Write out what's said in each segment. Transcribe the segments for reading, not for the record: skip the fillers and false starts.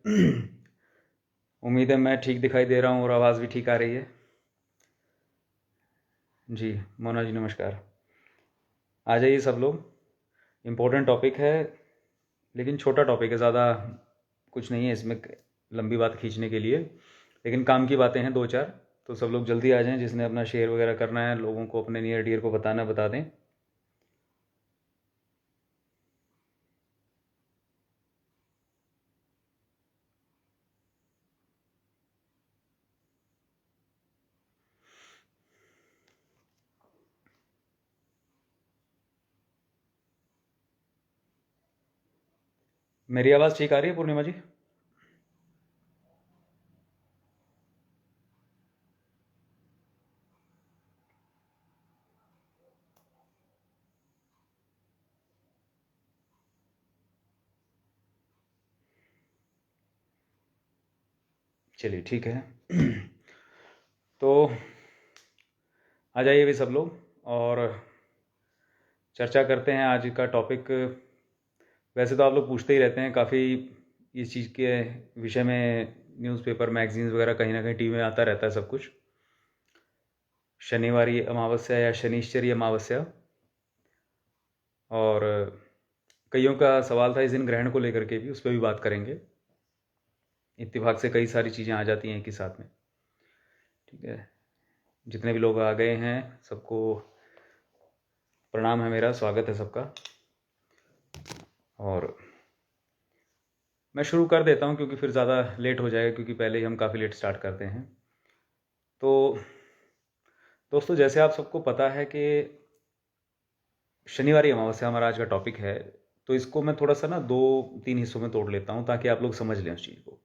उम्मीद है मैं ठीक दिखाई दे रहा हूँ और आवाज़ भी ठीक आ रही है। जी मोना जी नमस्कार। आ जाइए सब लोग। इम्पोर्टेंट टॉपिक है, लेकिन छोटा टॉपिक है, ज़्यादा कुछ नहीं है इसमें लंबी बात खींचने के लिए, लेकिन काम की बातें हैं दो चार। तो सब लोग जल्दी आ जाएं, जिसने अपना शेयर वगैरह करना है, लोगों को अपने नियर डियर को बताना बता दें। मेरी आवाज़ ठीक आ रही है पूर्णिमा जी? चलिए ठीक है। तो आ जाइए भी सब लोग और चर्चा करते हैं आज का टॉपिक। वैसे तो आप लोग पूछते ही रहते हैं काफ़ी इस चीज़ के विषय में, न्यूज़पेपर मैगजीन्स वगैरह कहीं ना कहीं टीवी में आता रहता है सब कुछ। शनिवारी अमावस्या या शनिश्चरी अमावस्या, और कईयों का सवाल था इस दिन ग्रहण को लेकर के भी, उस पर भी बात करेंगे। इत्तेफाक से कई सारी चीज़ें आ जाती हैं एक ही साथ में। ठीक है, जितने भी लोग आ गए हैं सबको प्रणाम है मेरा, स्वागत है सबका। और मैं शुरू कर देता हूं क्योंकि फिर ज़्यादा लेट हो जाएगा, क्योंकि पहले ही हम काफ़ी लेट स्टार्ट करते हैं। तो दोस्तों, जैसे आप सबको पता है कि शनिवारी अमावस्या हमारा आज का टॉपिक है, तो इसको मैं थोड़ा सा ना दो तीन हिस्सों में तोड़ लेता हूँ ताकि आप लोग समझ लें उस चीज़ को।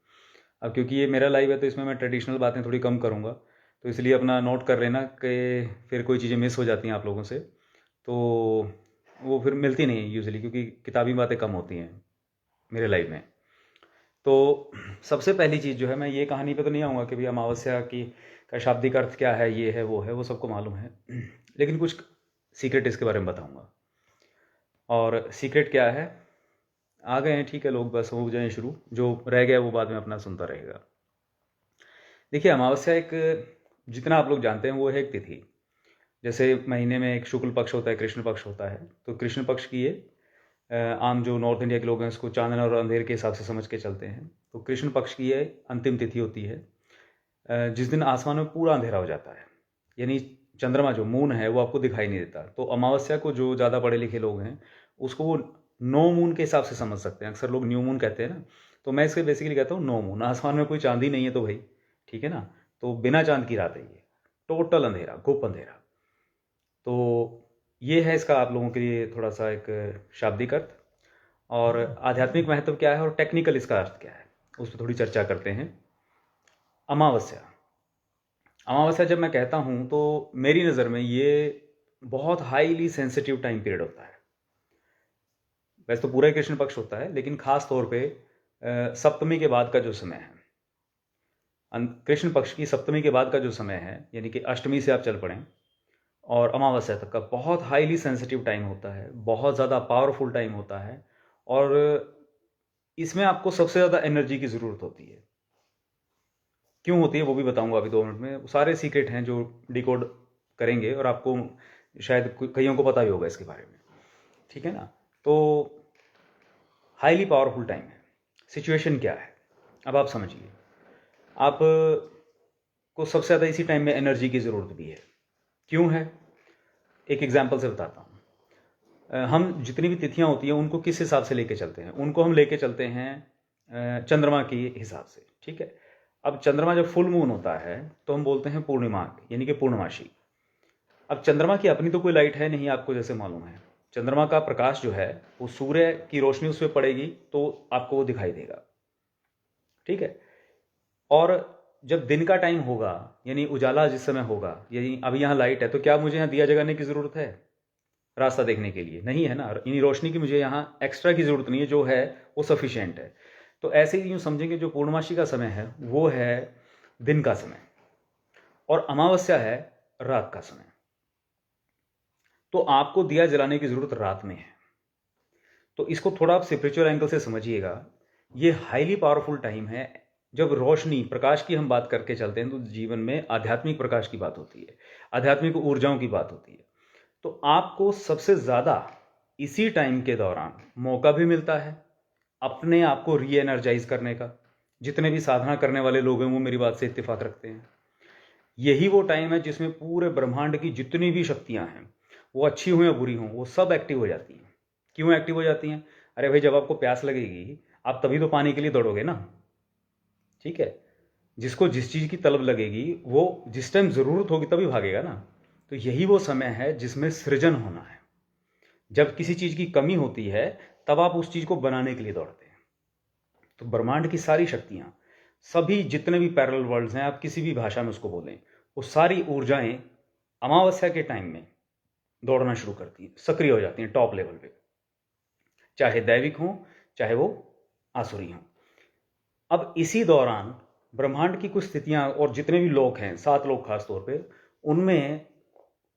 अब क्योंकि ये मेरा लाइव है तो इसमें मैं ट्रेडिशनल बातें थोड़ी कम करूँगा, तो इसलिए अपना नोट कर लेना कि फिर कोई चीज़ें मिस हो जाती हैं आप लोगों से, तो वो फिर मिलती नहीं है यूजुअली, क्योंकि किताबी बातें कम होती हैं मेरे लाइव में। तो सबसे पहली चीज़ जो है, मैं ये कहानी पे तो नहीं आऊँगा कि भाई अमावस्या की का शाब्दिक अर्थ क्या है, ये है वो है, वो सबको मालूम है। लेकिन कुछ सीक्रेट इसके बारे में बताऊँगा। और सीक्रेट क्या है, आ गए हैं ठीक है लोग, बस हो जाए शुरू, जो रह गया वो बाद में अपना सुनता रहेगा। देखिए, अमावस्या एक, जितना आप लोग जानते हैं, वो है एक तिथि। जैसे महीने में एक शुक्ल पक्ष होता है, कृष्ण पक्ष होता है, तो कृष्ण पक्ष की ये आम जो नॉर्थ इंडिया के लोग हैं उसको चांदन और अंधेर के हिसाब से समझ के चलते हैं। तो कृष्ण पक्ष की ये अंतिम तिथि होती है, जिस दिन आसमान में पूरा अंधेरा हो जाता है, यानी चंद्रमा जो मून है वो आपको दिखाई नहीं देता। तो अमावस्या को जो ज़्यादा पढ़े लिखे लोग हैं उसको वो नो मून के हिसाब से समझ सकते हैं। अक्सर लोग न्यू मून कहते हैं ना, तो मैं इसके बेसिकली कहता हूँ नो मून। आसमान में कोई चांदी नहीं है तो भाई ठीक है ना, तो बिना चांद की रात है ये, टोटल अंधेरा, गुप अंधेरा। तो ये है इसका आप लोगों के लिए थोड़ा सा एक शाब्दिक अर्थ। और आध्यात्मिक महत्व क्या है और टेक्निकल इसका अर्थ क्या है, उस पर थोड़ी चर्चा करते हैं। अमावस्या, अमावस्या जब मैं कहता हूं तो मेरी नज़र में ये बहुत हाईली सेंसिटिव टाइम पीरियड होता है। वैसे तो पूरा ही कृष्ण पक्ष होता है, लेकिन खास तौर पे सप्तमी के बाद का जो समय है, कृष्ण पक्ष की सप्तमी के बाद का जो समय है, यानी कि अष्टमी से आप चल पड़ें और अमावस्या तक का, बहुत हाईली सेंसिटिव टाइम होता है, बहुत ज़्यादा पावरफुल टाइम होता है। और इसमें आपको सबसे ज़्यादा एनर्जी की ज़रूरत होती है। क्यों होती है वो भी बताऊंगा अभी 2 मिनट में। सारे सीक्रेट हैं जो डिकोड करेंगे, और आपको शायद कईयों को पता ही होगा इसके बारे में, ठीक है ना। तो हाईली पावरफुल टाइम है। सिचुएशन क्या है, अब आप समझिए। आप को सबसे ज़्यादा इसी टाइम में एनर्जी की ज़रूरत भी है। क्यों है, एक एग्जाम्पल से बताता हूँ। हम जितनी भी तिथियां होती हैं उनको किस हिसाब से लेके चलते हैं, उनको हम लेके चलते हैं चंद्रमा के हिसाब से, ठीक है। अब चंद्रमा जब फुल मून होता है तो हम बोलते हैं पूर्णिमा, यानी कि पूर्णमासी। अब चंद्रमा की अपनी तो कोई लाइट है नहीं, आपको जैसे मालूम है। चंद्रमा का प्रकाश जो है वो सूर्य की रोशनी उस पर पड़ेगी तो आपको वो दिखाई देगा, ठीक है। और जब दिन का टाइम होगा, यानी उजाला जिस समय होगा, यानी अभी यहाँ लाइट है, तो क्या मुझे यहाँ दिया जगाने की ज़रूरत है रास्ता देखने के लिए? नहीं है ना, यानी रोशनी की मुझे यहाँ एक्स्ट्रा की ज़रूरत नहीं है, जो है वो सफिशिएंट है। तो ऐसे ही यूँ समझेंगे, जो पूर्णमासी का समय है वो है दिन का समय, और अमावस्या है रात का समय। तो आपको दिया जलाने की ज़रूरत रात में है। तो इसको थोड़ा आप स्पिरिचुअल एंगल से समझिएगा ये हाईली पावरफुल टाइम है। जब रोशनी प्रकाश की हम बात करके चलते हैं तो जीवन में आध्यात्मिक प्रकाश की बात होती है, आध्यात्मिक ऊर्जाओं की बात होती है। तो आपको सबसे ज़्यादा इसी टाइम के दौरान मौका भी मिलता है अपने आप को री एनर्जाइज करने का। जितने भी साधना करने वाले लोग हैं वो मेरी बात से इत्तेफाक रखते हैं। यही वो टाइम है जिसमें पूरे ब्रह्मांड की जितनी भी शक्तियां हैं, वो अच्छी हों या बुरी हों, वो सब एक्टिव हो जाती हैं। क्यों एक्टिव हो जाती हैं? अरे भाई, जब आपको प्यास लगेगी आप तभी तो पानी के लिए दौड़ोगे ना। ठीक है, जिसको जिस चीज़ की तलब लगेगी वो जिस टाइम ज़रूरत होगी तभी भागेगा ना। तो यही वो समय है जिसमें सृजन होना है। जब किसी चीज़ की कमी होती है तब आप उस चीज़ को बनाने के लिए दौड़ते हैं। तो ब्रह्मांड की सारी शक्तियाँ, सभी जितने भी पैरेलल वर्ल्ड्स हैं, आप किसी भी भाषा में उसको बोलें, वो सारी ऊर्जाएं अमावस्या के टाइम में दौड़ना शुरू करती हैं, सक्रिय हो जाती हैं टॉप लेवल पे, चाहे दैविक हों चाहे वो आसुरी हों। अब इसी दौरान ब्रह्मांड की कुछ स्थितियां और जितने भी लोग हैं, 7 लोग खास तौर पे, उनमें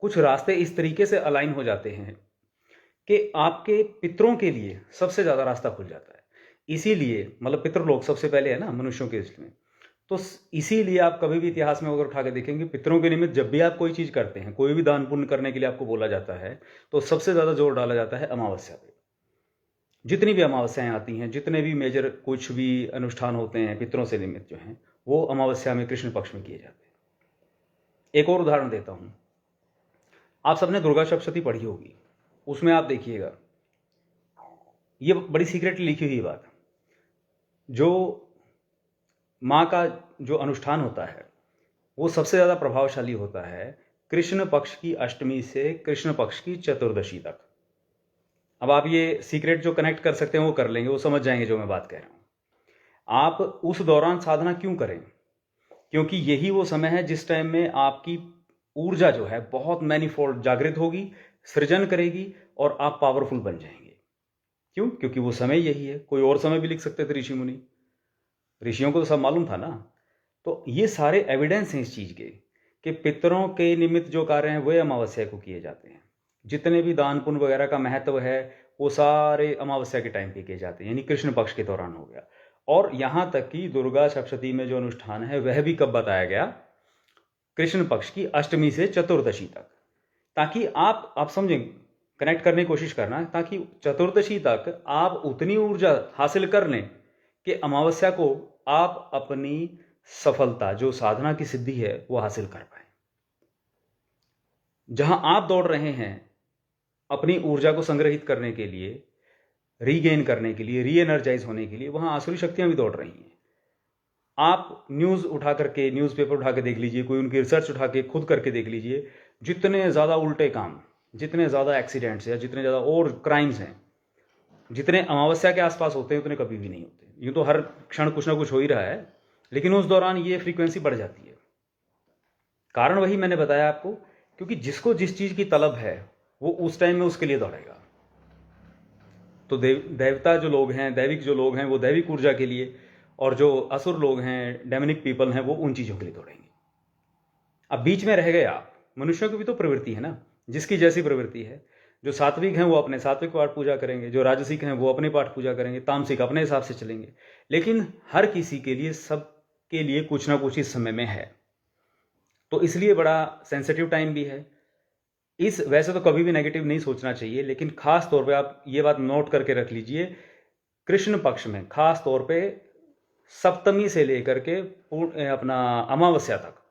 कुछ रास्ते इस तरीके से अलाइन हो जाते हैं कि आपके पितरों के लिए सबसे ज़्यादा रास्ता खुल जाता है। इसीलिए मतलब पितृलोक सबसे पहले है ना मनुष्यों के लिस्ट में। तो इसीलिए आप कभी भी इतिहास में अगर उठा के देखेंगे, पितरों के निमित्त जब भी आप कोई चीज़ करते हैं, कोई भी दान पुण्य करने के लिए आपको बोला जाता है, तो सबसे ज़्यादा जोर डाला जाता है अमावस्या पे। जितनी भी अमावस्याएं आती हैं, जितने भी मेजर कुछ भी अनुष्ठान होते हैं पितरों से निमित्त जो हैं, वो अमावस्या में कृष्ण पक्ष में किए जाते हैं। एक और उदाहरण देता हूँ। आप सबने दुर्गा सप्तशती पढ़ी होगी, उसमें आप देखिएगा, ये बड़ी सीक्रेटली लिखी हुई बात, जो माँ का जो अनुष्ठान होता है वो सबसे ज़्यादा प्रभावशाली होता है कृष्ण पक्ष की अष्टमी से कृष्ण पक्ष की चतुर्दशी तक। अब आप ये सीक्रेट जो कनेक्ट कर सकते हैं वो कर लेंगे, वो समझ जाएंगे जो मैं बात कह रहा हूँ। आप उस दौरान साधना क्यों करें? क्योंकि यही वो समय है जिस टाइम में आपकी ऊर्जा जो है बहुत मैनीफोल्ड जागृत होगी, सृजन करेगी और आप पावरफुल बन जाएंगे। क्यों? क्योंकि वो समय यही है। कोई और समय भी लिख सकते थे ऋषि मुनि, ऋषियों को तो सब मालूम था ना। तो ये सारे एविडेंस हैं इस चीज़ के कि पितरों के निमित्त जो कार्य हैं वे अमावस्या को किए जाते हैं। जितने भी दान पुण्य वगैरह का महत्व है वो सारे अमावस्या के टाइम पे किए जाते हैं, यानी कृष्ण पक्ष के दौरान हो गया। और यहाँ तक कि दुर्गा सप्तशती में जो अनुष्ठान है वह भी कब बताया गया? कृष्ण पक्ष की अष्टमी से चतुर्दशी तक, ताकि आप समझें, कनेक्ट करने की कोशिश करना, ताकि चतुर्दशी तक आप उतनी ऊर्जा हासिल कर लें कि अमावस्या को आप अपनी सफलता, जो साधना की सिद्धि है, वो हासिल कर पाए। जहां आप दौड़ रहे हैं अपनी ऊर्जा को संग्रहित करने के लिए, रीगेन करने के लिए, री एनर्जाइज होने के लिए, वहां आसुरी शक्तियां भी दौड़ रही हैं। आप न्यूज़ उठा करके, न्यूज़पेपर उठा के देख लीजिए, कोई उनकी रिसर्च उठा के खुद करके देख लीजिए, जितने ज़्यादा उल्टे काम, जितने ज़्यादा एक्सीडेंट्स या जितने ज़्यादा और क्राइम्स हैं, जितने अमावस्या के आसपास होते हैं उतने कभी भी नहीं होते। यूँ तो हर क्षण कुछ ना कुछ हो ही रहा है, लेकिन उस दौरान ये फ्रीक्वेंसी बढ़ जाती है। कारण वही मैंने बताया आपको, क्योंकि जिसको जिस चीज़ की तलब है वो उस टाइम में उसके लिए दौड़ेगा। तो देवता जो लोग हैं, दैविक जो लोग हैं, वो दैविक ऊर्जा के लिए, और जो असुर लोग हैं, डेमोनिक पीपल हैं, वो उन चीज़ों के लिए दौड़ेंगे। अब बीच में रह गए आप। मनुष्यों की भी तो प्रवृत्ति है ना, जिसकी जैसी प्रवृत्ति है। जो सात्विक हैं वो अपने सात्विक पाठ पूजा करेंगे, जो राजसिक हैं वो अपने पाठ पूजा करेंगे, तामसिक अपने हिसाब से चलेंगे। लेकिन हर किसी के लिए, सबके लिए कुछ ना कुछ इस समय में है। तो इसलिए बड़ा सेंसिटिव टाइम भी है। वैसे तो कभी भी नेगेटिव नहीं सोचना चाहिए, लेकिन खास तौर पे आप ये बात नोट करके रख लीजिए, कृष्ण पक्ष में खास तौर पे सप्तमी से लेकर के अपना अमावस्या तक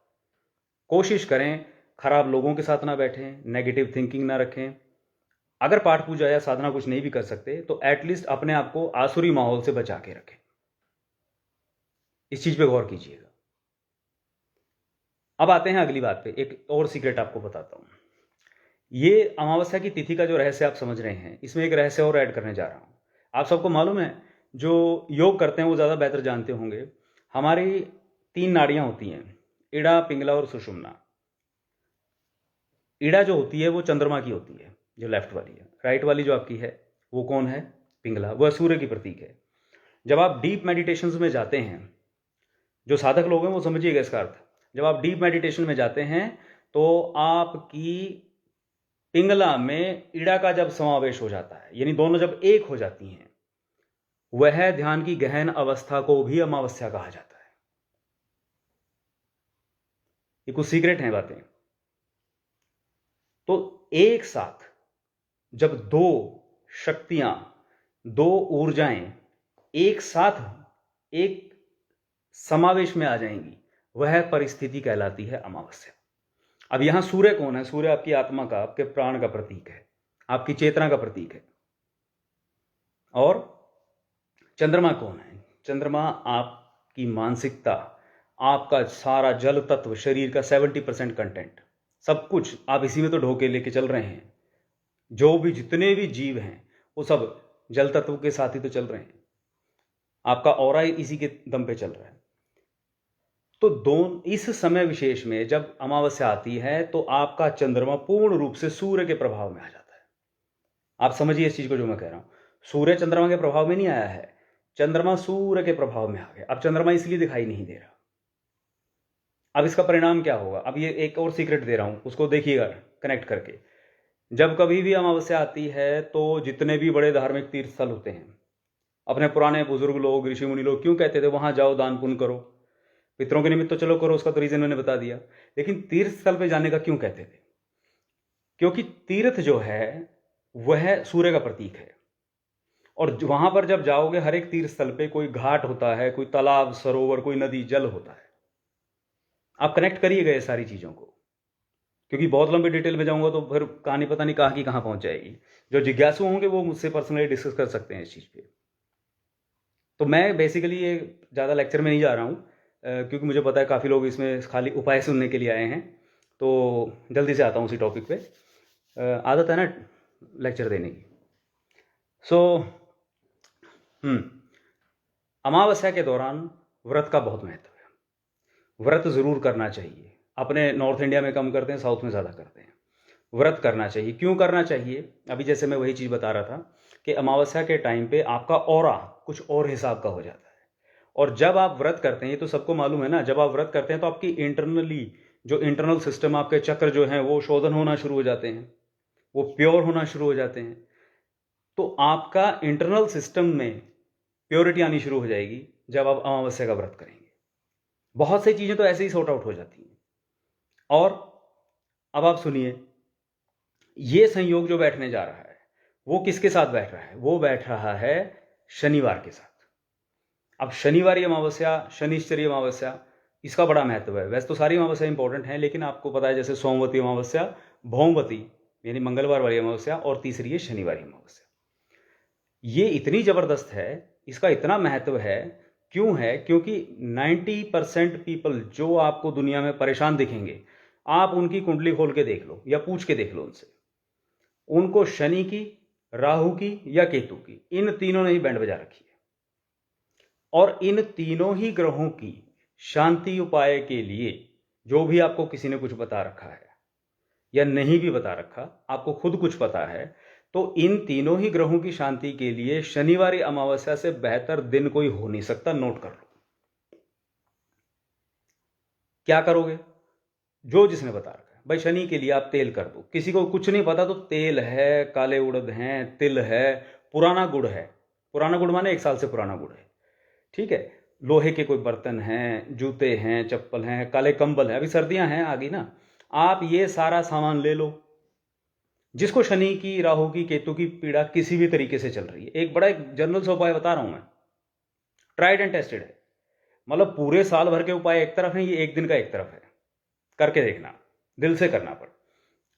कोशिश करें खराब लोगों के साथ ना बैठें, नेगेटिव थिंकिंग ना रखें। अगर पाठ पूजा या साधना कुछ नहीं भी कर सकते तो एटलीस्ट अपने आप को आसुरी माहौल से बचा के रखें। इस चीज पे गौर कीजिएगा। अब आते हैं अगली बात पे। एक और सीक्रेट आपको बताता हूं। ये अमावस्या की तिथि का जो रहस्य आप समझ रहे हैं, इसमें एक रहस्य और ऐड करने जा रहा हूं। आप सबको मालूम है, जो योग करते हैं वो ज़्यादा बेहतर जानते होंगे, हमारी 3 नाड़ियां होती हैं, इड़ा, पिंगला और सुषुम्ना। इड़ा जो होती है वो चंद्रमा की होती है, जो लेफ्ट वाली है। राइट वाली जो आपकी है वो कौन है? पिंगला। वह सूर्य की प्रतीक है। जब आप डीप मेडिटेशंस में जाते हैं, जो साधक लोग हैं वो समझिएगा इसका अर्थ। जब आप डीप मेडिटेशन में जाते हैं तो आपकी पिंगला में इड़ा का जब समावेश हो जाता है, यानी दोनों जब एक हो जाती हैं, वह ध्यान की गहन अवस्था को भी अमावस्या कहा जाता है। ये कुछ सीक्रेट हैं बातें। तो एक साथ जब दो शक्तियां, दो ऊर्जाएं एक साथ एक समावेश में आ जाएंगी, वह परिस्थिति कहलाती है अमावस्या। अब यहां सूर्य कौन है? सूर्य आपकी आत्मा का, आपके प्राण का प्रतीक है, आपकी चेतना का प्रतीक है। और चंद्रमा कौन है? चंद्रमा आपकी मानसिकता, आपका सारा जल तत्व, शरीर का 70% कंटेंट, सब कुछ आप इसी में तो ढोके लेके चल रहे हैं। जो भी जितने भी जीव हैं वो सब जल तत्व के साथ ही तो चल रहे हैं। आपका ऑरा इसी के दम पे चल रहा है। तो इस समय विशेष में जब अमावस्या आती है तो आपका चंद्रमा पूर्ण रूप से सूर्य के प्रभाव में आ जाता है। आप समझिए इस चीज को जो मैं कह रहा हूं। सूर्य चंद्रमा के प्रभाव में नहीं आया है, चंद्रमा सूर्य के प्रभाव में आ गया। अब चंद्रमा इसलिए दिखाई नहीं दे रहा। अब इसका परिणाम क्या होगा? अब ये एक और सीक्रेट दे रहा हूं, उसको देखिएगा कनेक्ट करके। जब कभी भी अमावस्या आती है तो जितने भी बड़े धार्मिक तीर्थ स्थल होते हैं, अपने पुराने बुजुर्ग लोग, ऋषि मुनि लोग क्यों कहते थे वहां जाओ, दान पुण्य करो, पितरों के निमित्त तो चलो करो, उसका तो रीजन मैंने बता दिया। लेकिन तीर्थ स्थल पे जाने का क्यों कहते थे? क्योंकि तीर्थ जो है वह सूर्य का प्रतीक है। और वहां पर जब जाओगे, हर एक तीर्थ स्थल पे कोई घाट होता है, कोई तालाब, सरोवर, कोई नदी, जल होता है। आप कनेक्ट करिएगा ये सारी चीजों को, क्योंकि बहुत लंबी डिटेल में जाऊंगा तो फिर कहानी पता नहीं कहाँ की कहाँ पहुंच जाएगी। जो जिज्ञासु होंगे वो मुझसे पर्सनली डिस्कस कर सकते हैं इस चीज पे। तो मैं बेसिकली ये ज़्यादा लेक्चर में नहीं जा रहा हूँ, क्योंकि मुझे पता है काफ़ी लोग इसमें खाली उपाय सुनने के लिए आए हैं। तो जल्दी से आता हूँ उसी टॉपिक पे। आदत है ना लेक्चर देने की। अमावस्या के दौरान व्रत का बहुत महत्व है। व्रत ज़रूर करना चाहिए। अपने नॉर्थ इंडिया में कम करते हैं, साउथ में ज़्यादा करते हैं। व्रत करना चाहिए। क्यों करना चाहिए? अभी जैसे मैं वही चीज़ बता रहा था कि अमावस्या के टाइम पे आपका ऑरा कुछ और हिसाब का हो जाता है। और जब आप व्रत करते हैं, तो सबको मालूम है ना, जब आप व्रत करते हैं तो आपकी इंटरनली जो इंटरनल सिस्टम, आपके चक्र जो हैं वो शोधन होना शुरू हो जाते हैं, वो प्योर होना शुरू हो जाते हैं। तो आपका इंटरनल सिस्टम में प्योरिटी आनी शुरू हो जाएगी जब आप अमावस्या का व्रत करेंगे। बहुत सी चीज़ें तो ऐसे ही सॉर्ट आउट हो जाती हैं। और अब आप सुनिए, ये संयोग जो बैठने जा रहा है वो किसके साथ बैठ रहा है? वो बैठ रहा है शनिवार के साथ। अब शनिवारी अमावस्या, शनिश्चरी अमावस्या, इसका बड़ा महत्व है। वैसे तो सारी अमावस्या इंपॉर्टेंट हैं, लेकिन आपको पता है जैसे सोमवती अमावस्या, भौमवती यानी मंगलवार वाली अमावस्या, और तीसरी है शनिवारी अमावस्या। ये इतनी जबरदस्त है, इसका इतना महत्व है। क्यों है? क्योंकि 90% पीपल जो आपको दुनिया में परेशान दिखेंगे, आप उनकी कुंडली खोल के देख लो या पूछ के देख लो उनसे, उनको शनि की, राहु की या केतु की, इन तीनों ने ही बैंड बजा रखी है। और इन तीनों ही ग्रहों की शांति उपाय के लिए जो भी आपको किसी ने कुछ बता रखा है या नहीं भी बता रखा, आपको खुद कुछ पता है, तो इन तीनों ही ग्रहों की शांति के लिए शनिवारी अमावस्या से बेहतर दिन कोई हो नहीं सकता। नोट कर लो। क्या करोगे? जो जिसने बता रखा है, भाई शनि के लिए आप तेल कर दो। किसी को कुछ नहीं पता तो तेल है, काले उड़द हैं, तिल है, पुराना गुड़ है। पुराना गुड़ माने 1 साल से पुराना गुड़ है, ठीक है। लोहे के कोई बर्तन हैं, जूते हैं, चप्पल हैं, काले कंबल हैं। अभी सर्दियां हैं आ गई ना, आप ये सारा सामान ले लो। जिसको शनि की, राहु की, केतु की पीड़ा किसी भी तरीके से चल रही है, एक बड़ा जनरल सा उपाय बता रहा हूं मैं, ट्राइड एंड टेस्टेड है। मतलब पूरे साल भर के उपाय एक तरफ है, ये एक दिन का एक तरफ है। करके देखना, दिल से करना, पर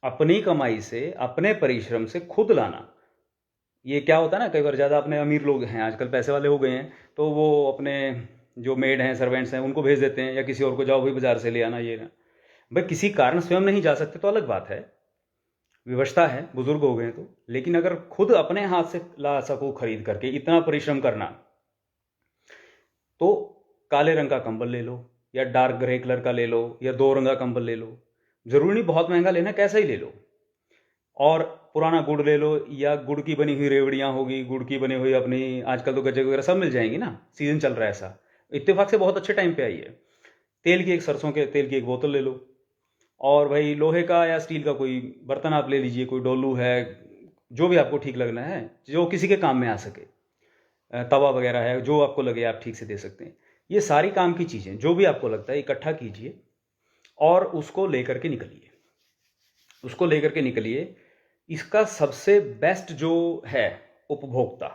अपनी कमाई से, अपने परिश्रम से खुद लाना। ये क्या होता है ना, कई बार ज़्यादा अपने अमीर लोग हैं आजकल, पैसे वाले हो गए हैं, तो वो अपने जो मेड हैं, सर्वेंट्स हैं, उनको भेज देते हैं, या किसी और को, जाओ भाई बाजार से ले आना, ये ना। भाई किसी कारण स्वयं नहीं जा सकते तो अलग बात है, विवशता है, बुजुर्ग हो गए तो। लेकिन अगर खुद अपने हाथ से ला सको खरीद करके, इतना परिश्रम करना, तो काले रंग का कंबल ले लो, या डार्क ग्रे कलर का ले लो, या 2 रंग का कंबल ले लो। जरूरी नहीं बहुत महंगा लेना, कैसा ही ले लो। और पुराना गुड़ ले लो, या गुड़ की बनी हुई रेवड़ियाँ होगी, गुड़ की बनी हुई अपनी, आजकल तो गज्जे वगैरह सब मिल जाएंगी ना, सीजन चल रहा है ऐसा, इत्तेफाक से बहुत अच्छे टाइम पे आई है। तेल की एक, सरसों के तेल की एक बोतल ले लो। और भाई लोहे का या स्टील का कोई बर्तन आप ले लीजिए, कोई डोलू है, जो भी आपको ठीक लगना है, जो किसी के काम में आ सके। तवा वगैरह है, जो आपको लगे आप ठीक से दे सकते हैं। ये सारी काम की चीज़ें जो भी आपको लगता है इकट्ठा कीजिए और उसको लेकर के निकलिए, उसको लेकर के निकलिए। इसका सबसे बेस्ट जो है उपभोक्ता,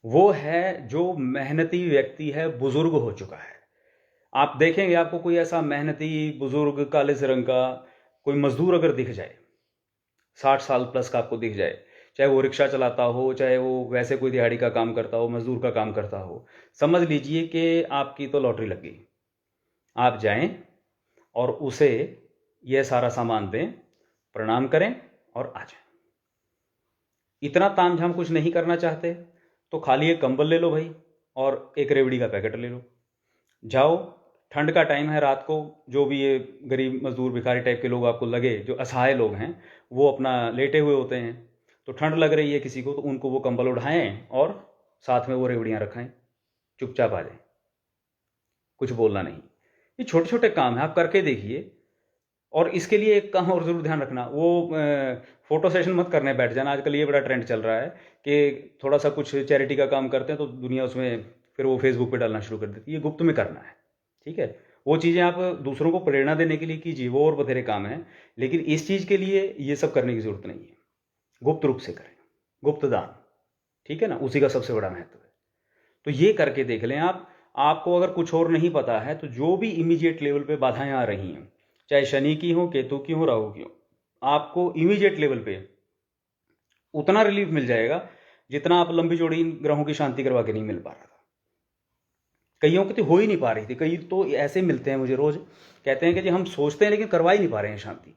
वो है जो मेहनती व्यक्ति है, बुजुर्ग हो चुका है। आप देखेंगे आपको कोई ऐसा मेहनती बुजुर्ग काले से रंग का कोई मजदूर अगर दिख जाए, 60 साल प्लस का आपको दिख जाए, चाहे वो रिक्शा चलाता हो, चाहे वो वैसे कोई दिहाड़ी का काम करता हो, मजदूर का काम करता हो, समझ लीजिए कि आपकी तो लॉटरी लग गई। आप जाएं और उसे यह सारा सामान दें, प्रणाम करें और आ जाएं। इतना तामझाम कुछ नहीं करना चाहते तो खाली एक कंबल ले लो भाई और एक रेवड़ी का पैकेट ले लो, जाओ। ठंड का टाइम है, रात को जो भी ये गरीब मजदूर भिखारी टाइप के लोग आपको लगे, जो असहाय लोग हैं, वो अपना लेटे हुए होते हैं, तो ठंड लग रही है किसी को, तो उनको वो कंबल उठाएं और साथ में वो रेवड़ियाँ रखाएं, चुपचाप आ जाएं, कुछ बोलना नहीं। ये छोटे छोटे काम हैं, आप करके देखिए। और इसके लिए एक काम और ज़रूर ध्यान रखना, वो फोटो सेशन मत करने बैठ जाना। आजकल ये बड़ा ट्रेंड चल रहा है कि थोड़ा सा कुछ चैरिटी का काम करते हैं तो दुनिया उसमें फिर वो फेसबुक पे डालना शुरू कर देती है। ये गुप्त में करना है, ठीक है। वो चीज़ें आप दूसरों को प्रेरणा देने के लिए कीजिए, वो और बथेरे काम है, लेकिन इस चीज़ के लिए ये सब करने की ज़रूरत नहीं है। गुप्त रूप से करें, गुप्त दान, ठीक है ना, उसी का सबसे बड़ा महत्व है। तो ये करके देख लें आप। आपको अगर कुछ और नहीं पता है तो जो भी इमीडिएट लेवल पे बाधाएं आ रही हैं, चाहे शनि की हो, केतु की हो, राहु की हो, आपको इमीडिएट लेवल पे उतना रिलीफ मिल जाएगा जितना आप लंबी चौड़ी इन ग्रहों की शांति करवा के नहीं मिल पा रहा था। कईयों की तो हो ही नहीं पा रही थी। कई तो ऐसे मिलते हैं मुझे रोज, कहते हैं कि जी हम सोचते हैं लेकिन करवा ही नहीं पा रहे हैं शांति।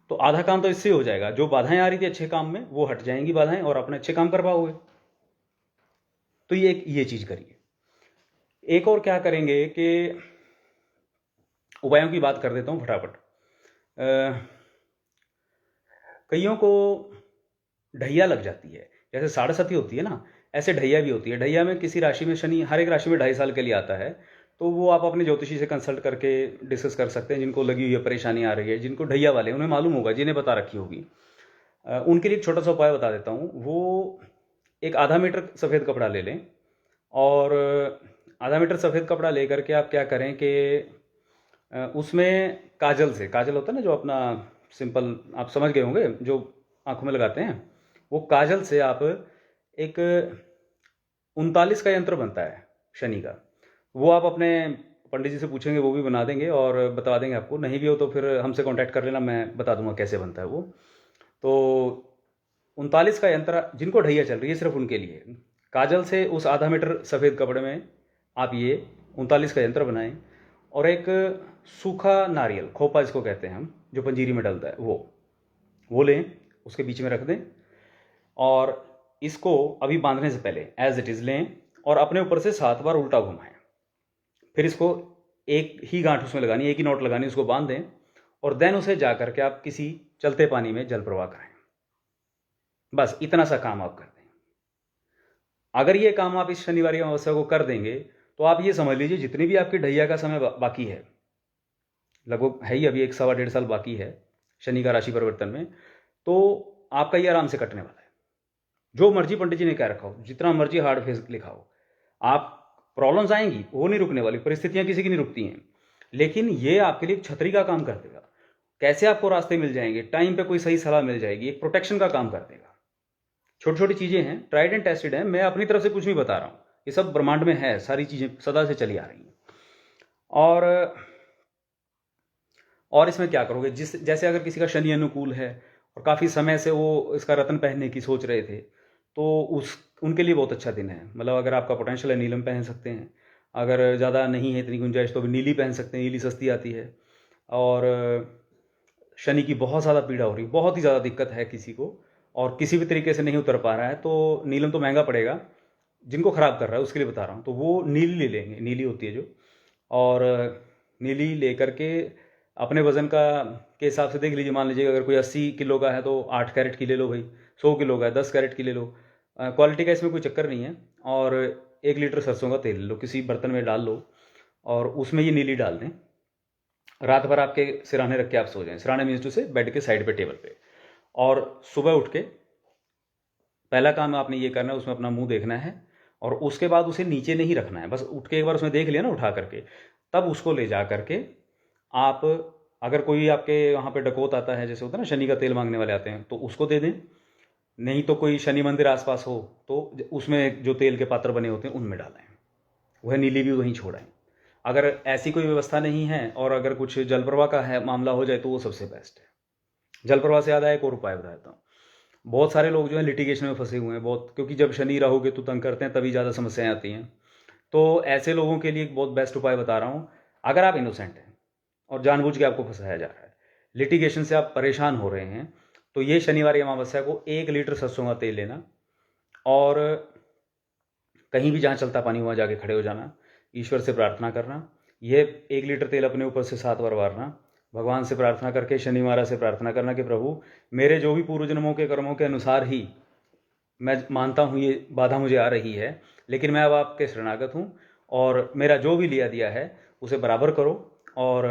तो आधा काम तो इससे हो जाएगा, जो बाधाएं आ रही थी अच्छे काम में वो हट जाएंगी बाधाएं और अपने अच्छे काम कर पाओगे। तो ये चीज करिए। एक और क्या करेंगे कि उपायों की बात कर देता हूं फटाफट। कईयों को ढैया लग जाती है, जैसे साढ़े होती है ना, ऐसे ढैया भी होती है। ढैया में किसी राशि में शनि हर एक राशि में 2.5 साल के लिए आता है, तो वो आप अपने ज्योतिषी से कंसल्ट करके डिस्कस कर सकते हैं। जिनको लगी हुई है परेशानी आ रही है, जिनको ढैया वाले उन्हें मालूम होगा, जिन्हें बता रखी होगी, उनके लिए एक छोटा सा उपाय बता देता हूँ। वो एक आधा मीटर सफ़ेद कपड़ा ले लें और आधा मीटर सफ़ेद कपड़ा ले करके आप क्या करें कि उसमें काजल से, काजल होता है ना जो अपना सिंपल, आप समझ गए होंगे, जो आंखों में लगाते हैं, वो काजल से आप एक 39 का यंत्र बनता है शनि का, वो आप अपने पंडित जी से पूछेंगे, वो भी बना देंगे और बता देंगे आपको। नहीं भी हो तो फिर हमसे कांटेक्ट कर लेना, मैं बता दूंगा कैसे बनता है वो। तो 39 का यंत्र जिनको ढैया चल रही है सिर्फ उनके लिए, काजल से उस आधा मीटर सफ़ेद कपड़े में आप ये 39 का यंत्र बनाएं और एक सूखा नारियल, खोपा जिसको कहते हैं हम, जो पंजीरी में डलता है, वो लें, उसके बीच में रख दें और इसको अभी बांधने से पहले एज इट इज़ लें और अपने ऊपर से 7 बार उल्टा घुमाएं। फिर इसको एक ही गांठ उसमें लगानी, एक ही नोट लगानी, उसको बांध दें और देन उसे जा करके आप किसी चलते पानी में जल प्रवाह कराएं। बस इतना सा काम आप कर दें। अगर ये काम आप इस शनिवारी अमावस्या को कर देंगे तो आप ये समझ लीजिए जितनी भी आपकी ढैया का समय बाकी है, लगभग है ही अभी 1 सवा 1.5 साल बाकी है शनि का राशि परिवर्तन में, तो आपका ये आराम से कटने वाला है। जो मर्जी पंडित जी ने कह रखा हो, जितना मर्जी हार्ड फेस लिखा हो, आप प्रॉब्लम्स आएंगी, वो नहीं रुकने वाली, परिस्थितियां किसी की नहीं रुकती हैं, लेकिन ये आपके लिए एक छतरी का काम कर देगा। कैसे आपको रास्ते मिल जाएंगे, टाइम पे कोई सही सलाह मिल जाएगी, एक प्रोटेक्शन का काम कर देगा। छोटी छोटी चीजें हैं, ट्राइड एंड टेस्टेड है, मैं अपनी तरफ से कुछ नहीं बता रहा हूं, ये सब ब्रह्मांड में है, सारी चीजें सदा से चली आ रही हैं। और इसमें क्या करोगे, जैसे अगर किसी का शनि अनुकूल है और काफ़ी समय से वो इसका रत्न पहनने की सोच रहे थे, तो उनके लिए बहुत अच्छा दिन है। मतलब अगर आपका पोटेंशियल है, नीलम पहन सकते हैं। अगर ज़्यादा नहीं है इतनी गुंजाइश तो नीली पहन सकते हैं, नीली सस्ती आती है। और शनि की बहुत ज़्यादा पीड़ा हो रही, बहुत ही ज़्यादा दिक्कत है किसी को और किसी भी तरीके से नहीं उतर पा रहा है, तो नीलम तो महंगा पड़ेगा, जिनको ख़राब कर रहा है उसके लिए बता रहा हूँ, तो वो नीली ले लेंगे, नीली होती है जो, और नीली ले करके अपने वज़न के हिसाब से देख लीजिए। मान लीजिए अगर कोई 80 किलो का है तो 8 कैरेट की ले लो भाई, 100 किलो का है 10 कैरेट की ले लो। क्वालिटी का इसमें कोई चक्कर नहीं है। और 1 लीटर सरसों का तेल लो, किसी बर्तन में डाल लो और उसमें ये नीली डाल दें। रात भर आपके सिराने रख के आप सो जाएं, सिराने मीन्स टू से बेड के साइड पे, टेबल पे। और सुबह उठ के पहला काम आपने ये करना है, उसमें अपना मुंह देखना है और उसके बाद उसे नीचे नहीं रखना है, बस उठ के एक बार उसमें देख लिया ना उठा करके, तब उसको ले जा करके आप, अगर कोई आपके वहाँ पे डकौत आता है, जैसे होता है ना शनि का तेल मांगने वाले आते हैं, तो उसको दे दें। नहीं तो कोई शनि मंदिर आसपास हो तो उसमें जो तेल के पात्र बने होते हैं उनमें डालें, वह नीली भी वहीं छोड़ें। अगर ऐसी कोई व्यवस्था नहीं है और अगर कुछ जल प्रवाह का है मामला हो जाए तो वो सबसे बेस्ट है। जल प्रवाह से याद आया एक और उपाय बताता हूँ। बहुत सारे लोग जो है लिटिगेशन में फंसे हुए हैं बहुत, क्योंकि जब शनि राहु केतु तंग करते हैं तभी ज़्यादा समस्याएं आती हैं। तो ऐसे लोगों के लिए एक बहुत बेस्ट उपाय बता रहा हूँ। अगर आप इनोसेंट हैं और जानबूझ के आपको फंसाया जा रहा है, लिटिगेशन से आप परेशान हो रहे हैं, तो ये शनिवार या अमावस्या को 1 लीटर सरसों का तेल लेना और कहीं भी जहाँ चलता पानी वहाँ जाके खड़े हो जाना, ईश्वर से प्रार्थना करना, ये 1 लीटर तेल अपने ऊपर से 7 बार वारना, भगवान से प्रार्थना करके, शनि महाराज से प्रार्थना करना कि प्रभु मेरे जो भी पूर्व जन्मों के कर्मों के अनुसार ही मैं मानता हूँ ये बाधा मुझे आ रही है, लेकिन मैं अब आपके शरणागत हूँ और मेरा जो भी लिया दिया है उसे बराबर करो। और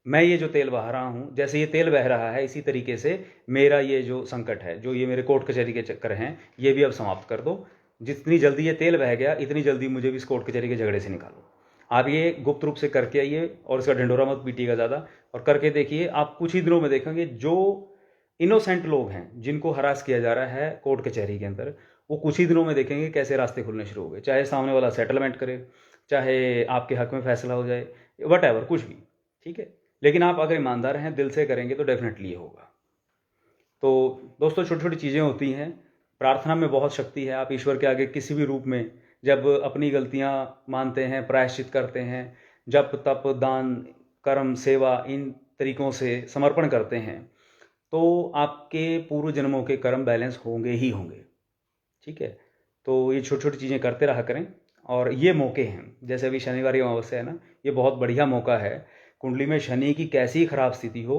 मैं ये जो तेल बहा रहा हूँ, जैसे ये तेल बह रहा है इसी तरीके से मेरा ये जो संकट है, जो ये मेरे कोर्ट कचहरी के चक्कर हैं, ये भी अब समाप्त कर दो। जितनी जल्दी ये तेल बह गया इतनी जल्दी मुझे भी इस कोर्ट कचहरी के झगड़े से निकालो। आप ये गुप्त रूप से करके आइए और इसका ढिंडोरा मत पीटिएगा ज़्यादा, और करके देखिए, आप कुछ ही दिनों में देखेंगे जो इनोसेंट लोग हैं जिनको हरास किया जा रहा है कोर्ट कचहरी के अंदर, वो कुछ ही दिनों में देखेंगे कैसे रास्ते खुलने शुरू हो गए। चाहे सामने वाला सेटलमेंट करे, चाहे आपके हक में फैसला हो जाए, वट एवर, कुछ भी, ठीक है। लेकिन आप अगर ईमानदार हैं, दिल से करेंगे तो डेफिनेटली ये होगा। तो दोस्तों, छोटी छोटी चीज़ें होती हैं, प्रार्थना में बहुत शक्ति है। आप ईश्वर के आगे किसी भी रूप में जब अपनी गलतियां मानते हैं, प्रायश्चित करते हैं, जप तप दान कर्म सेवा इन तरीकों से समर्पण करते हैं, तो आपके पूर्व जन्मों के कर्म बैलेंस होंगे ही होंगे, ठीक है। तो ये छोटी छोटी चीज़ें करते रहा करें। और ये मौके हैं, जैसे अभी शनिवार या अमावस्या है ना, ये बहुत बढ़िया मौका है। कुंडली में शनि की कैसी खराब स्थिति हो,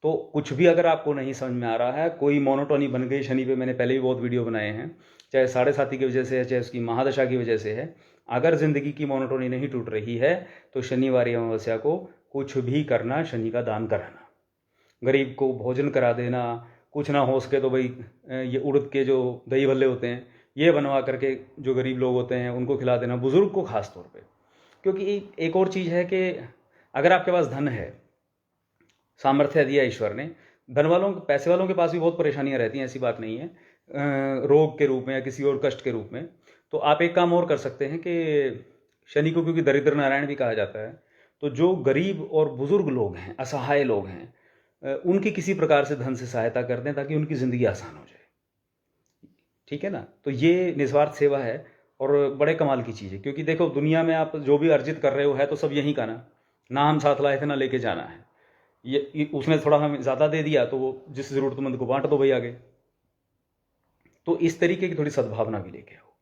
तो कुछ भी अगर आपको नहीं समझ में आ रहा है, कोई मोनोटोनी बन गई शनि पे, मैंने पहले भी बहुत वीडियो बनाए हैं, चाहे 7.5 की वजह से है, चाहे उसकी महादशा की वजह से है, अगर ज़िंदगी की मोनोटोनी नहीं टूट रही है तो शनिवार या अमावस्या को कुछ भी करना, शनि का दान कराना, गरीब को भोजन करा देना, कुछ ना हो सके तो भाई ये उड़द के जो दही भल्ले होते हैं ये बनवा करके जो गरीब लोग होते हैं उनको खिला देना, बुज़ुर्ग को ख़ास तौर पे। क्योंकि एक और चीज़ है कि अगर आपके पास धन है, सामर्थ्य दिया ईश्वर ने, धन वालों पैसे वालों के पास भी बहुत परेशानियां रहती हैं, ऐसी बात नहीं है, रोग के रूप में या किसी और कष्ट के रूप में। तो आप एक काम और कर सकते हैं कि शनि को क्योंकि दरिद्र नारायण भी कहा जाता है, तो जो गरीब और बुजुर्ग लोग हैं, असहाय लोग हैं, उनकी किसी प्रकार से धन से सहायता कर दें ताकि उनकी ज़िंदगी आसान हो जाए, ठीक है ना। तो ये निस्वार्थ सेवा है और बड़े कमाल की चीज़ है। क्योंकि देखो, दुनिया में आप जो भी अर्जित कर रहे हो है तो सब यहीं का ना हम साथ लाए थे ना लेके जाना है। ये उसने थोड़ा हमें ज़्यादा दे दिया तो वो जिस ज़रूरतमंद को बांट दो भाई आगे। तो इस तरीके की थोड़ी सद्भावना भी लेके आओ।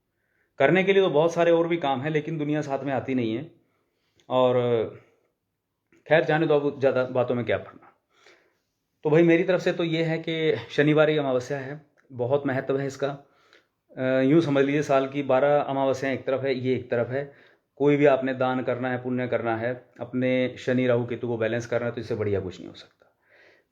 करने के लिए तो बहुत सारे और भी काम हैं, लेकिन दुनिया साथ में आती नहीं है। और खैर, जाने दो, अब ज़्यादा बातों में क्या पड़ना। तो भाई मेरी तरफ से तो ये है कि शनिवार की अमावस्या है, बहुत महत्व है इसका। यूँ समझ लीजिए साल की 12 अमावस्याएँ एक तरफ है, ये एक तरफ है। कोई भी आपने दान करना है, पुण्य करना है, अपने शनि राहु केतु को बैलेंस करना है, तो इससे बढ़िया कुछ नहीं हो सकता।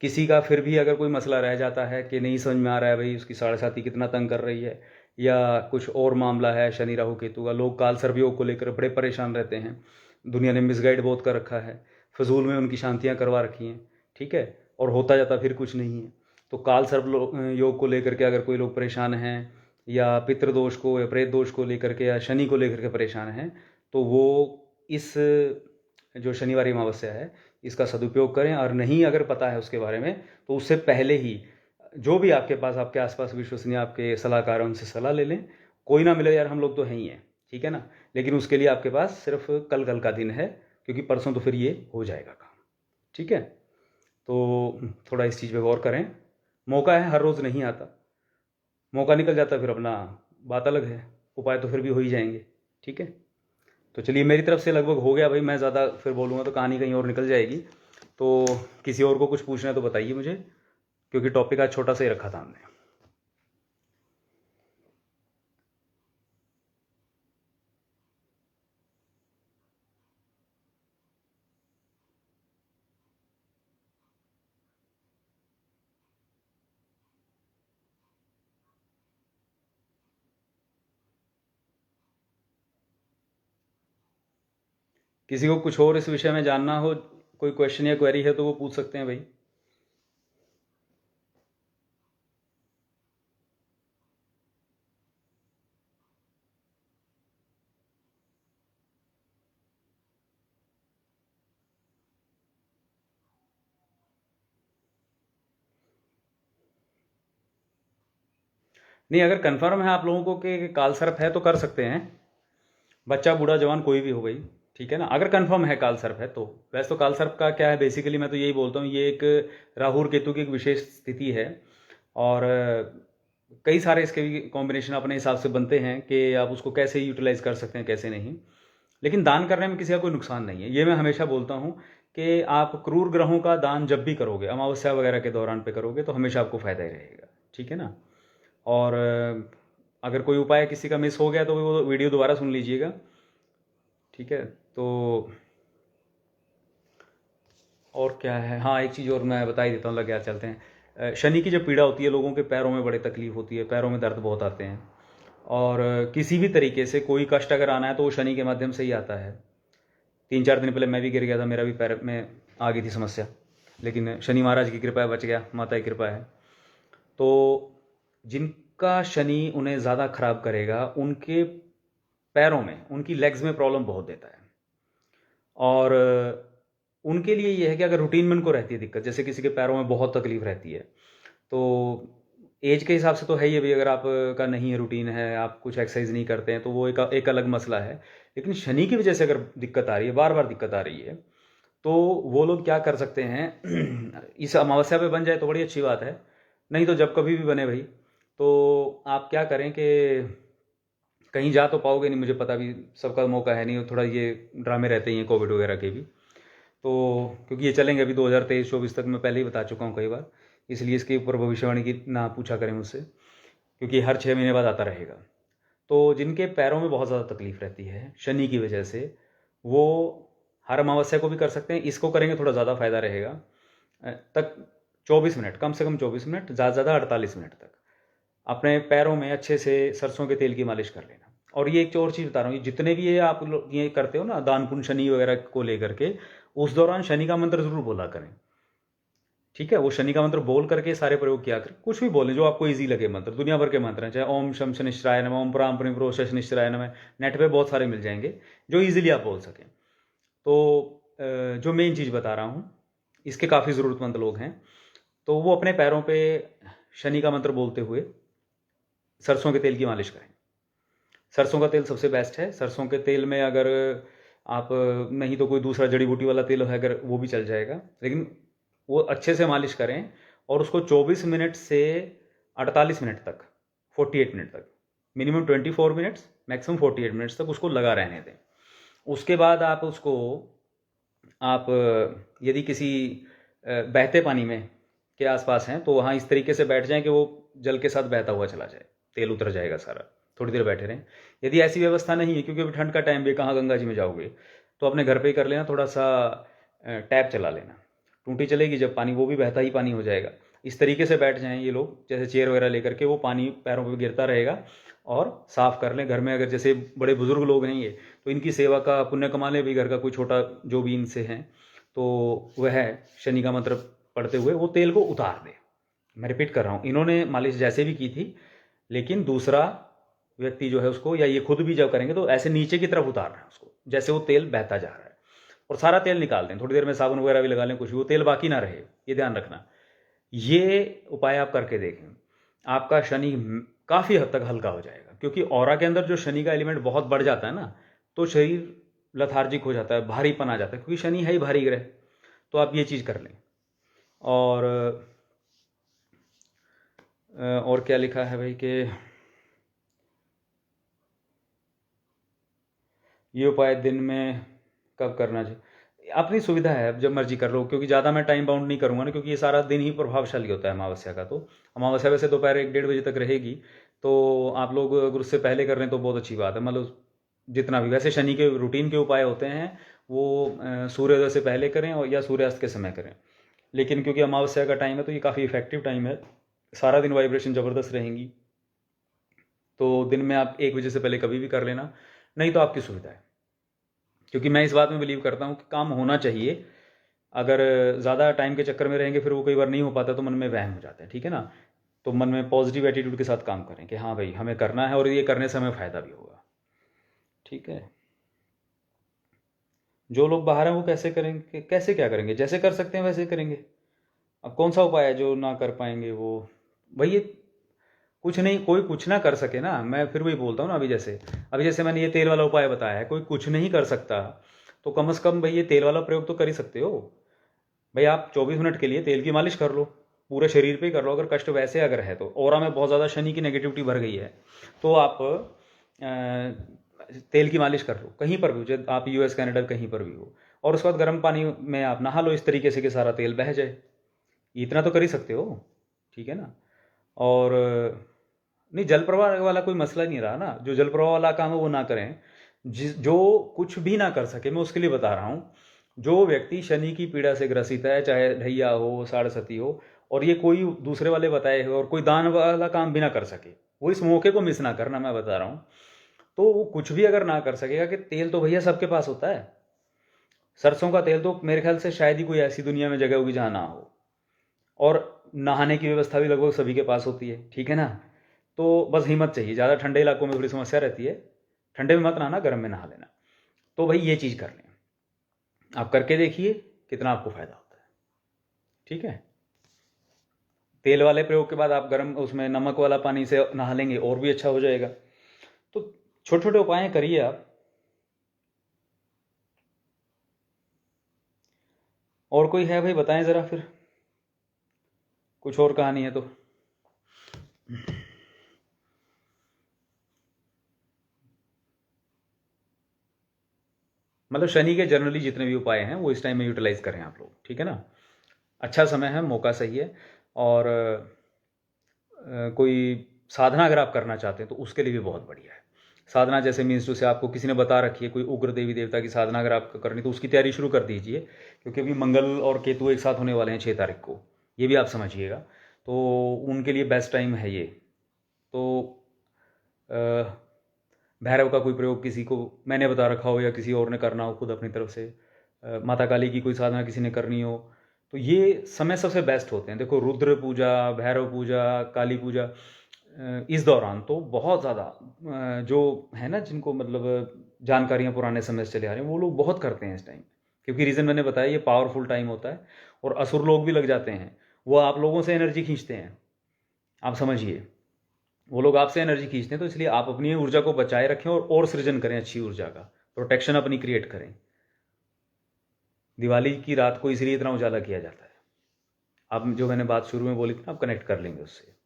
किसी का फिर भी अगर कोई मसला रह जाता है कि नहीं समझ में आ रहा है भाई उसकी 7.5 कितना तंग कर रही है, या कुछ और मामला है शनि राहु केतु का, लोग काल सर्पयोग को लेकर बड़े परेशान रहते हैं, दुनिया ने मिसगाइड बहुत कर रखा है, फजूल में उनकी शांतियाँ करवा रखी हैं, ठीक है, और होता जाता फिर कुछ नहीं है। तो काल सर्प योग को लेकर के अगर कोई लोग परेशान हैं, या पितृदोष को या प्रेत दोष को लेकर के या शनि को लेकर के परेशान हैं, तो वो इस जो शनिवार अमावस्या है इसका सदुपयोग करें। और नहीं अगर पता है उसके बारे में, तो उससे पहले ही जो भी आपके पास, आपके आसपास विश्वसनीय आपके सलाहकार हैं, उनसे सलाह ले लें। कोई ना मिले यार, हम लोग तो हैं ही हैं, ठीक है ना। लेकिन उसके लिए आपके पास सिर्फ कल का दिन है, क्योंकि परसों तो फिर ये हो जाएगा काम, ठीक है। तो थोड़ा इस चीज़ पे गौर करें। मौका है, हर रोज़ नहीं आता, मौका निकल जाता फिर अपना बात अलग है, उपाय तो फिर भी हो ही जाएंगे, ठीक है। तो चलिए, मेरी तरफ से लगभग हो गया भाई, मैं ज़्यादा फिर बोलूँगा तो कहानी कहीं और निकल जाएगी। तो किसी और को कुछ पूछना है तो बताइए मुझे, क्योंकि टॉपिक आज छोटा सा ही रखा था हमने। किसी को कुछ और इस विषय में जानना हो, कोई क्वेश्चन या क्वेरी है तो वो पूछ सकते हैं भाई। नहीं, अगर कंफर्म है आप लोगों को कि काल सर्प है तो कर सकते हैं, बच्चा बूढ़ा जवान कोई भी हो भाई, ठीक है ना। अगर कंफर्म है काल सर्प है तो। वैसे तो काल सर्प का क्या है, बेसिकली मैं तो यही बोलता हूँ, ये एक राहु और केतु की एक विशेष स्थिति है, और कई सारे इसके भी कॉम्बिनेशन अपने हिसाब से बनते हैं कि आप उसको कैसे यूटिलाइज कर सकते हैं कैसे नहीं। लेकिन दान करने में किसी का कोई नुकसान नहीं है, ये मैं हमेशा बोलता हूँ कि आप क्रूर ग्रहों का दान जब भी करोगे, अमावस्या वगैरह के दौरान पे करोगे तो हमेशा आपको फ़ायदा ही रहेगा, ठीक है ना। और अगर कोई उपाय किसी का मिस हो गया तो वो वीडियो दोबारा सुन लीजिएगा, ठीक है। तो और क्या है, हाँ एक चीज़ और मैं बता ही देता हूँ, लग यार चलते हैं। शनि की जब पीड़ा होती है, लोगों के पैरों में बड़ी तकलीफ होती है, पैरों में दर्द बहुत आते हैं, और किसी भी तरीके से कोई कष्ट अगर आना है तो वो शनि के माध्यम से ही आता है। 3-4 दिन पहले मैं भी गिर गया था, मेरा भी पैर में आ गई थी समस्या, लेकिन शनि महाराज की कृपा है, बच गया, माता की कृपा है। तो जिनका शनि उन्हें ज़्यादा खराब करेगा, उनके पैरों में, उनकी लेग्स में प्रॉब्लम बहुत देता है। और उनके लिए ये है कि अगर रूटीन में उनको रहती है दिक्कत, जैसे किसी के पैरों में बहुत तकलीफ रहती है, तो एज के हिसाब से तो है ही अभी, अगर आपका नहीं है रूटीन है, आप कुछ एक्सरसाइज नहीं करते हैं तो वो एक अलग मसला है। लेकिन शनि की वजह से अगर दिक्कत आ रही है, बार बार दिक्कत आ रही है, तो वो लोग क्या कर सकते हैं, इस अमावस्या पे बन जाए तो बड़ी अच्छी बात है, नहीं तो जब कभी भी बने भाई, तो आप क्या करें कि कहीं जा तो पाओगे नहीं, मुझे पता भी सबका मौका है नहीं, थोड़ा ये ड्रामे रहते ही हैं कोविड वगैरह के भी, तो क्योंकि ये चलेंगे अभी 2023-24 तक, मैं पहले ही बता चुका हूँ कई बार, इसलिए इसके ऊपर भविष्यवाणी की ना पूछा करें मुझसे, क्योंकि हर 6 महीने बाद आता रहेगा। तो जिनके पैरों में बहुत ज़्यादा तकलीफ रहती है शनि की वजह से, वो हर अमावस्या को भी कर सकते हैं, इसको करेंगे थोड़ा ज़्यादा फायदा रहेगा। तक 24 मिनट, कम से कम 24 मिनट, ज़्यादा से ज़्यादा 48 मिनट तक अपने पैरों में अच्छे से सरसों के तेल की मालिश कर लेना। और ये एक और चीज़ बता रहा हूँ, ये जितने भी ये आप लोग ये करते हो ना दान पुण्य शनि वगैरह को लेकर के, उस दौरान शनि का मंत्र जरूर बोला करें, ठीक है। वो शनि का मंत्र बोल करके सारे प्रयोग किया करें, कुछ भी बोलें जो आपको इजी लगे मंत्र, दुनिया भर के मंत्र हैं, चाहे ओम शम शनिश्चराय नमः, ओम प्राम प्रिम शनिश्चराय नमः, नेट पे बहुत सारे मिल जाएंगे जो इजीली आप बोल सकें। तो जो मेन चीज़ बता रहा हूँ, इसके काफ़ी ज़रूरतमंद लोग हैं, तो वो अपने पैरों पे शनि का मंत्र बोलते हुए सरसों के तेल की मालिश करें। सरसों का तेल सबसे बेस्ट है। सरसों के तेल में अगर आप नहीं तो कोई दूसरा जड़ी बूटी वाला तेल है अगर, वो भी चल जाएगा, लेकिन वो अच्छे से मालिश करें और उसको 24 मिनट से 48 मिनट तक, 48 मिनट तक, मिनिमम 24 मिनट्स, मैक्सिमम 48 मिनट्स तक उसको लगा रहने दें। उसके बाद आप उसको, आप यदि किसी बहते पानी में के आसपास हैं तो वहाँ इस तरीके से बैठ जाएं कि वो जल के साथ बहता हुआ चला जाए, तेल उतर जाएगा सारा, थोड़ी देर बैठे रहें। यदि ऐसी व्यवस्था नहीं है, क्योंकि अभी ठंड का टाइम भी, कहाँ गंगा जी में जाओगे, तो अपने घर पे ही कर लेना, थोड़ा सा टैप चला लेना, टूटी चलेगी जब पानी, वो भी बहता ही पानी हो जाएगा। इस तरीके से बैठ जाएं ये लोग, जैसे चेयर वगैरह लेकर के, वो पानी पैरों पर गिरता रहेगा, और साफ़ कर लें। घर में अगर जैसे बड़े बुजुर्ग लोग हैं ये, तो इनकी सेवा का पुण्य कमा लें भी, घर का कोई छोटा जो भी इनसे हैं, तो वह शनि का मंत्र पढ़ते हुए वो तेल को उतार दे। मैं रिपीट कर रहा हूँ, इन्होंने मालिश जैसे भी की थी, लेकिन दूसरा व्यक्ति जो है उसको, या ये खुद भी जब करेंगे तो ऐसे नीचे की तरफ उतार रहे हैं उसको, जैसे वो तेल बहता जा रहा है, और सारा तेल निकाल दें। थोड़ी देर में साबुन वगैरह भी लगा लें, कुछ भी, वो तेल बाकी ना रहे, ये ध्यान रखना। ये उपाय आप करके देखें, आपका शनि काफ़ी हद तक हल्का हो जाएगा, क्योंकि ऑरा के अंदर जो शनि का एलिमेंट बहुत बढ़ जाता है ना, तो शरीर लथार्जिक हो जाता है, भारीपन आ जाता है, क्योंकि शनि है ही भारी ग्रह। तो आप ये चीज़ कर लें। और क्या लिखा है भाई कि ये उपाय दिन में कब करना चाहिए, अपनी सुविधा है, अब जब मर्जी कर लो, क्योंकि ज़्यादा मैं टाइम बाउंड नहीं करूँगा ना, क्योंकि ये सारा दिन ही प्रभावशाली होता है अमावस्या का। तो अमावस्या वैसे दोपहर 1-1:30 बजे तक रहेगी, तो आप लोग अगर उससे पहले कर रहे हैं तो बहुत अच्छी बात है। मतलब जितना भी, वैसे शनि के रूटीन के उपाय होते हैं वो सूर्योदय से पहले करें और या सूर्यास्त के समय करें, लेकिन क्योंकि अमावस्या का टाइम है तो ये काफ़ी इफेक्टिव टाइम है, सारा दिन वाइब्रेशन ज़बरदस्त रहेंगी, तो दिन में आप 1 बजे से पहले कभी भी कर लेना, नहीं तो आपकी सुविधा है। क्योंकि मैं इस बात में बिलीव करता हूँ कि काम होना चाहिए। अगर ज़्यादा टाइम के चक्कर में रहेंगे फिर वो कई बार नहीं हो पाता तो मन में वहम हो जाता है, ठीक है ना। तो मन में पॉजिटिव एटीट्यूड के साथ काम करें कि हाँ भाई हमें करना है और ये करने से हमें फ़ायदा भी होगा, ठीक है। जो लोग बाहर हैं वो कैसे करेंगे, कैसे क्या करेंगे, जैसे कर सकते हैं वैसे करेंगे। अब कौन सा उपाय है जो ना कर पाएंगे वो, भाई ये कुछ नहीं, कोई कुछ ना कर सके ना, मैं फिर वही बोलता हूँ ना। अभी जैसे मैंने ये तेल वाला उपाय बताया है, कोई कुछ नहीं कर सकता तो कम से कम भाई ये तेल वाला प्रयोग तो कर ही सकते हो। भाई आप 24 मिनट के लिए तेल की मालिश कर लो, पूरे शरीर पे ही कर लो। अगर कष्ट वैसे अगर है तो ऑरा में बहुत ज़्यादा शनि की नेगेटिविटी भर गई है तो आप तेल की मालिश कर लो कहीं पर भी, जो आप यूएस कनाडा कहीं पर भी हो, और उसके बाद गर्म पानी में आप नहा लो इस तरीके से कि सारा तेल बह जाए। इतना तो कर ही सकते हो, ठीक है ना। और नहीं, जल प्रवाह वाला कोई मसला नहीं रहा ना। जो जल प्रवाह वाला काम है वो ना करें। जो कुछ भी ना कर सके, मैं उसके लिए बता रहा हूँ। जो व्यक्ति शनि की पीड़ा से ग्रसित है, चाहे ढैया हो, साढ़सती हो, और ये कोई दूसरे वाले बताए हो और कोई दान वाला काम भी ना कर सके, वो इस मौके को मिस ना करना, मैं बता रहा हूँ। तो वो कुछ भी अगर ना कर सकेगा, कि तेल तो भैया सबके पास होता है। सरसों का तेल तो मेरे ख्याल से शायद ही कोई ऐसी दुनिया में जगह होगी जहाँ ना हो। और नहाने की व्यवस्था भी लगभग सभी के पास होती है, ठीक है ना। तो बस हिम्मत चाहिए। ज़्यादा ठंडे इलाकों में थोड़ी समस्या रहती है, ठंडे में मत नहाना, गर्म में नहा लेना। तो भाई ये चीज़ कर लें, आप करके देखिए कितना आपको फ़ायदा होता है, ठीक है। तेल वाले प्रयोग के बाद आप गर्म उसमें नमक वाला पानी से नहा लेंगे और भी अच्छा हो जाएगा। तो छोटे छोटे उपाय करिए आप। और कोई है भाई, बताएं ज़रा फिर, कुछ और कहानी है तो। मतलब शनि के जनरली जितने भी उपाय हैं वो इस टाइम में यूटिलाइज करें आप लोग, ठीक है ना। अच्छा समय है, मौका सही है। और कोई साधना अगर आप करना चाहते हैं तो उसके लिए भी बहुत बढ़िया है। साधना जैसे मीन्स टू से आपको किसी ने बता रखी है कोई उग्र देवी देवता की साधना अगर आपको करनी तो उसकी तैयारी शुरू कर दीजिए। क्योंकि अभी मंगल और केतु एक साथ होने वाले हैं 6 तारीख को, ये भी आप समझिएगा। तो उनके लिए बेस्ट टाइम है ये। तो भैरव का कोई प्रयोग किसी को मैंने बता रखा हो या किसी और ने करना हो खुद अपनी तरफ से, माता काली की कोई साधना किसी ने करनी हो, तो ये समय सबसे बेस्ट होते हैं। देखो रुद्र पूजा, भैरव पूजा, काली पूजा, इस दौरान तो बहुत ज़्यादा जो है ना, जिनको मतलब जानकारियाँ पुराने समय से चले आ रहे हैं, वो लोग बहुत करते हैं इस टाइम। क्योंकि रीज़न मैंने बताया, ये पावरफुल टाइम होता है और असुर लोग भी लग जाते हैं। वो आप लोगों से एनर्जी खींचते हैं, आप समझिए। वो लोग आपसे एनर्जी खींचते हैं, तो इसलिए आप अपनी ऊर्जा को बचाए रखें और सृजन करें अच्छी ऊर्जा का, प्रोटेक्शन अपनी क्रिएट करें। दिवाली की रात को इसलिए इतना उजाला किया जाता है। आप जो मैंने बात शुरू में बोली थी ना, आप कनेक्ट कर लेंगे उससे।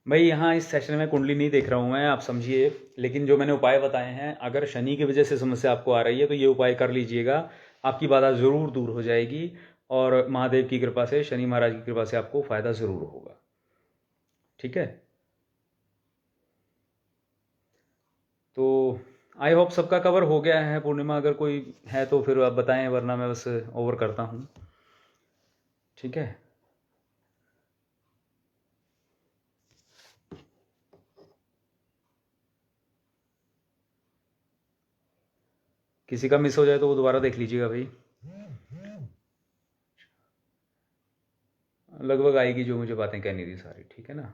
भाई यहाँ इस सेशन में कुंडली नहीं देख रहा हूँ मैं, आप समझिए। लेकिन जो मैंने उपाय बताए हैं, अगर शनि की वजह से समस्या आपको आ रही है तो ये उपाय कर लीजिएगा, आपकी बाधा ज़रूर दूर हो जाएगी। और महादेव की कृपा से, शनि महाराज की कृपा से आपको फ़ायदा ज़रूर होगा, ठीक है। तो आई होप सबका कवर हो गया है। पूर्णिमा अगर कोई है तो फिर आप बताएं, वरना मैं बस ओवर करता हूँ, ठीक है। किसी का मिस हो जाए तो वो दोबारा देख लीजिएगा भाई। लगभग आएगी जो मुझे बातें कहनी थी सारी, ठीक है ना।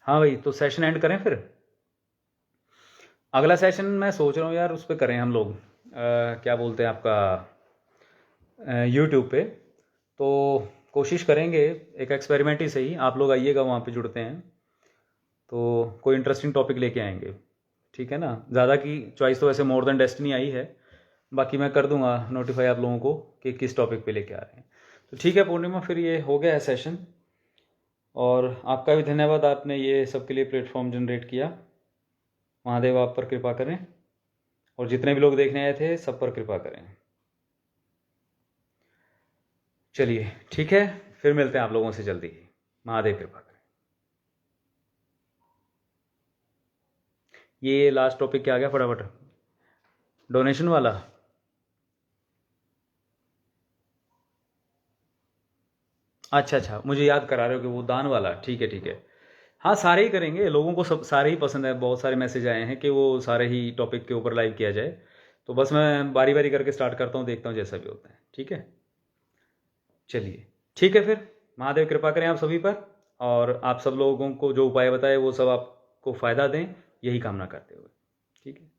हाँ भाई, तो सेशन एंड करें फिर। अगला सेशन मैं सोच रहा हूँ यार उस पर करें हम लोग, क्या बोलते हैं आपका, यूट्यूब पे। तो कोशिश करेंगे, एक एक्सपेरिमेंट ही सही, आप लोग आइएगा वहाँ पे, जुड़ते हैं तो कोई इंटरेस्टिंग टॉपिक लेके आएंगे, ठीक है ना। ज़्यादा की चॉइस तो वैसे मोर देन डेस्टिनी आई है, बाकी मैं कर दूंगा नोटिफाई आप लोगों को कि किस टॉपिक पे लेके आ रहे हैं। तो ठीक है पूर्णिमा, फिर ये हो गया है सेशन। और आपका भी धन्यवाद, आपने ये सबके लिए प्लेटफॉर्म जनरेट किया। महादेव आप पर कृपा करें और जितने भी लोग देखने आए थे सब पर कृपा करें। चलिए ठीक है, फिर मिलते हैं आप लोगों से जल्दी ही। महादेव कृपा करें। ये लास्ट टॉपिक क्या आ गया फटाफट, डोनेशन वाला? अच्छा अच्छा, मुझे याद करा रहे हो कि वो दान वाला, ठीक है ठीक है। हाँ सारे ही करेंगे, लोगों को सब सारे ही पसंद है, बहुत सारे मैसेज आए हैं कि वो सारे ही टॉपिक के ऊपर लाइव किया जाए। तो बस मैं बारी बारी करके स्टार्ट करता हूँ, देखता हूँ जैसा भी होता है, ठीक है। चलिए ठीक है फिर, महादेव कृपा करें आप सभी पर, और आप सब लोगों को जो उपाय बताए वो सब आपको फ़ायदा दें, यही कामना करते हुए, ठीक है।